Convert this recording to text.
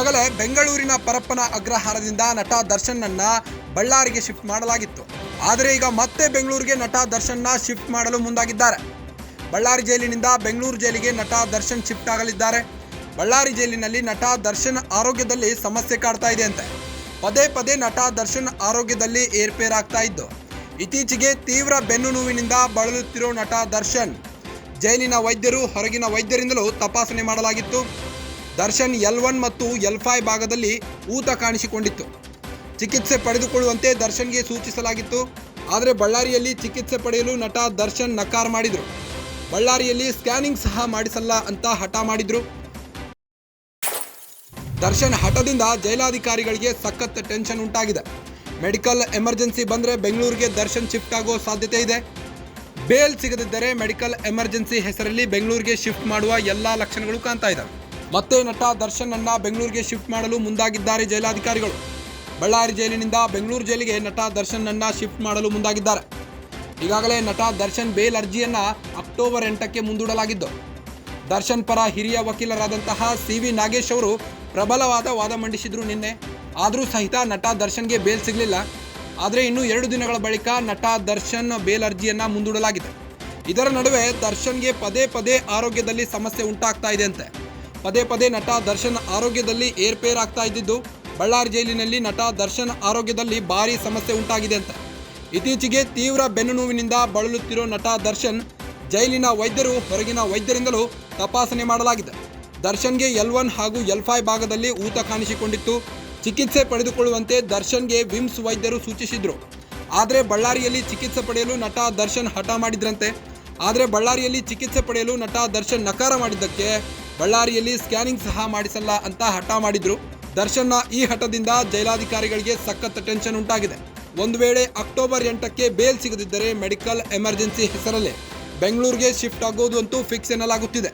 ಈಗಾಗಲೇ ಬೆಂಗಳೂರಿನ ಪರಪ್ಪನ ಅಗ್ರಹಾರದಿಂದ ನಟ ದರ್ಶನ್ನನ್ನ ಬಳ್ಳಾರಿಗೆ ಶಿಫ್ಟ್ ಮಾಡಲಾಗಿತ್ತು. ಆದರೆ ಈಗ ಮತ್ತೆ ಬೆಂಗಳೂರಿಗೆ ನಟ ದರ್ಶನ್ನ ಶಿಫ್ಟ್ ಮಾಡಲು ಮುಂದಾಗಿದ್ದಾರೆ. ಬಳ್ಳಾರಿ ಜೈಲಿನಿಂದ ಬೆಂಗಳೂರು ಜೈಲಿಗೆ ನಟ ದರ್ಶನ್ ಶಿಫ್ಟ್ ಆಗಲಿದ್ದಾರೆ. ಬಳ್ಳಾರಿ ಜೈಲಿನಲ್ಲಿ ನಟ ದರ್ಶನ್ ಆರೋಗ್ಯದಲ್ಲಿ ಸಮಸ್ಯೆ ಕಾಡ್ತಾ ಇದೆ ಅಂತೆ. ಪದೇ ಪದೇ ನಟ ದರ್ಶನ್ ಆರೋಗ್ಯದಲ್ಲಿ ಏರ್ಪೇರ್ ಆಗ್ತಾ ಇದ್ದು, ಇತ್ತೀಚೆಗೆ ತೀವ್ರ ಬೆನ್ನು ನೋವಿನಿಂದ ಬಳಲುತ್ತಿರೋ ನಟ ದರ್ಶನ್ ಜೈಲಿನ ವೈದ್ಯರು, ಹೊರಗಿನ ವೈದ್ಯರಿಂದಲೂ ತಪಾಸಣೆ ಮಾಡಲಾಗಿತ್ತು. ದರ್ಶನ್ L1 ಮತ್ತು L5 ಭಾಗದಲ್ಲಿ ಊತ ಕಾಣಿಸಿಕೊಂಡಿತ್ತು. ಚಿಕಿತ್ಸೆ ಪಡೆದುಕೊಳ್ಳುವಂತೆ ದರ್ಶನ್ಗೆ ಸೂಚಿಸಲಾಗಿತ್ತು. ಆದರೆ ಬಳ್ಳಾರಿಯಲ್ಲಿ ಚಿಕಿತ್ಸೆ ಪಡೆಯಲು ನಟ ದರ್ಶನ್ ನಕಾರ ಮಾಡಿದರು. ಬಳ್ಳಾರಿಯಲ್ಲಿ ಸ್ಕ್ಯಾನಿಂಗ್ ಸಹ ಮಾಡಿಸಲ್ಲ ಅಂತ ಹಠ ಮಾಡಿದ್ರು. ದರ್ಶನ್ ಹಠದಿಂದ ಜೈಲಾಧಿಕಾರಿಗಳಿಗೆ ಸಖತ್ ಟೆನ್ಷನ್ ಉಂಟಾಗಿದೆ. ಮೆಡಿಕಲ್ ಎಮರ್ಜೆನ್ಸಿ ಬಂದರೆ ಬೆಂಗಳೂರಿಗೆ ದರ್ಶನ್ ಶಿಫ್ಟ್ ಆಗೋ ಸಾಧ್ಯತೆ ಇದೆ. ಬೇಲ್ ಸಿಗದಿದ್ದರೆ ಮೆಡಿಕಲ್ ಎಮರ್ಜೆನ್ಸಿ ಹೆಸರಲ್ಲಿ ಬೆಂಗಳೂರಿಗೆ ಶಿಫ್ಟ್ ಮಾಡುವ ಎಲ್ಲ ಲಕ್ಷಣಗಳು ಕಾಣ್ತಾ ಇದ್ದಾವೆ. ಮತ್ತೆ ನಟ ದರ್ಶನ್ ಅನ್ನ ಬೆಂಗಳೂರಿಗೆ ಶಿಫ್ಟ್ ಮಾಡಲು ಮುಂದಾಗಿದ್ದಾರೆ ಜೈಲಾಧಿಕಾರಿಗಳು. ಬಳ್ಳಾರಿ ಜೈಲಿನಿಂದ ಬೆಂಗಳೂರು ಜೈಲಿಗೆ ನಟ ದರ್ಶನ್ ಅನ್ನ ಶಿಫ್ಟ್ ಮಾಡಲು ಮುಂದಾಗಿದ್ದಾರೆ. ಈಗಾಗಲೇ ನಟ ದರ್ಶನ್ ಬೇಲ್ ಅರ್ಜಿಯನ್ನ ಅಕ್ಟೋಬರ್ 8ಕ್ಕೆ ಮುಂದೂಡಲಾಗಿದ್ದು, ದರ್ಶನ್ ಪರ ಹಿರಿಯ ವಕೀಲರಾದಂತಹ CV ನಾಗೇಶ್ ಅವರು ಪ್ರಬಲವಾದ ವಾದ ಮಂಡಿಸಿದ್ರು ನಿನ್ನೆ. ಆದರೂ ಸಹಿತ ನಟ ದರ್ಶನ್ಗೆ ಬೇಲ್ ಸಿಗಲಿಲ್ಲ. ಆದರೆ ಇನ್ನು 2 ದಿನಗಳ ಬಳಿಕ ನಟ ದರ್ಶನ್ ಬೇಲ್ ಅರ್ಜಿಯನ್ನ ಮುಂದೂಡಲಾಗಿದೆ. ಇದರ ನಡುವೆ ದರ್ಶನ್ಗೆ ಪದೇ ಪದೇ ಆರೋಗ್ಯದಲ್ಲಿ ಸಮಸ್ಯೆ ಉಂಟಾಗ್ತಾ ಇದೆ ಅಂತೆ. ಪದೇ ಪದೇ ನಟ ದರ್ಶನ್ ಆರೋಗ್ಯದಲ್ಲಿ ಏರ್ಪೇರ್ ಆಗ್ತಾ ಇದ್ದಿದ್ದು, ಬಳ್ಳಾರಿ ಜೈಲಿನಲ್ಲಿ ನಟ ದರ್ಶನ್ ಆರೋಗ್ಯದಲ್ಲಿ ಭಾರಿ ಸಮಸ್ಯೆ ಉಂಟಾಗಿದೆ ಅಂತ. ಇತ್ತೀಚೆಗೆ ತೀವ್ರ ಬೆನ್ನು ನೋವಿನಿಂದ ಬಳಲುತ್ತಿರೋ ನಟ ದರ್ಶನ್ ಜೈಲಿನ ವೈದ್ಯರು, ಹೊರಗಿನ ವೈದ್ಯರಿಂದಲೂ ತಪಾಸಣೆ ಮಾಡಲಾಗಿದೆ. ದರ್ಶನ್ಗೆ L1 ಹಾಗೂ L5 ಭಾಗದಲ್ಲಿ ಊತ ಕಾಣಿಸಿಕೊಂಡಿತ್ತು. ಚಿಕಿತ್ಸೆ ಪಡೆದುಕೊಳ್ಳುವಂತೆ ದರ್ಶನ್ಗೆ ವಿಮ್ಸ್ ವೈದ್ಯರು ಸೂಚಿಸಿದ್ರು. ಆದರೆ ಬಳ್ಳಾರಿಯಲ್ಲಿ ಚಿಕಿತ್ಸೆ ಪಡೆಯಲು ನಟ ದರ್ಶನ್ ಹಠ ಮಾಡಿದ್ರಂತೆ. ಆದರೆ ಬಳ್ಳಾರಿಯಲ್ಲಿ ಚಿಕಿತ್ಸೆ ಪಡೆಯಲು ನಟ ದರ್ಶನ್ ನಕಾರ ಮಾಡಿದ್ದಕ್ಕೆ ಬಳ್ಳಾರಿಯಲ್ಲಿ ಸ್ಕ್ಯಾನಿಂಗ್ ಸಹ ಮಾಡಿಸಲ್ಲ ಅಂತ ಹಠ ಮಾಡಿದ್ರು. ದರ್ಶನ್ನ ಈ ಹಠದಿಂದ ಜೈಲಾಧಿಕಾರಿಗಳಿಗೆ ಸಖತ್ ಟೆನ್ಷನ್ ಉಂಟಾಗಿದೆ. ಒಂದು ವೇಳೆ ಅಕ್ಟೋಬರ್ 8ಕ್ಕೆ ಬೇಲ್ ಸಿಗದಿದ್ದರೆ ಮೆಡಿಕಲ್ ಎಮರ್ಜೆನ್ಸಿ ಹೆಸರಲ್ಲೇ ಬೆಂಗಳೂರಿಗೆ ಶಿಫ್ಟ್ ಆಗೋದು ಅಂತೂ ಫಿಕ್ಸ್ ಎನ್ನಲಾಗುತ್ತಿದೆ.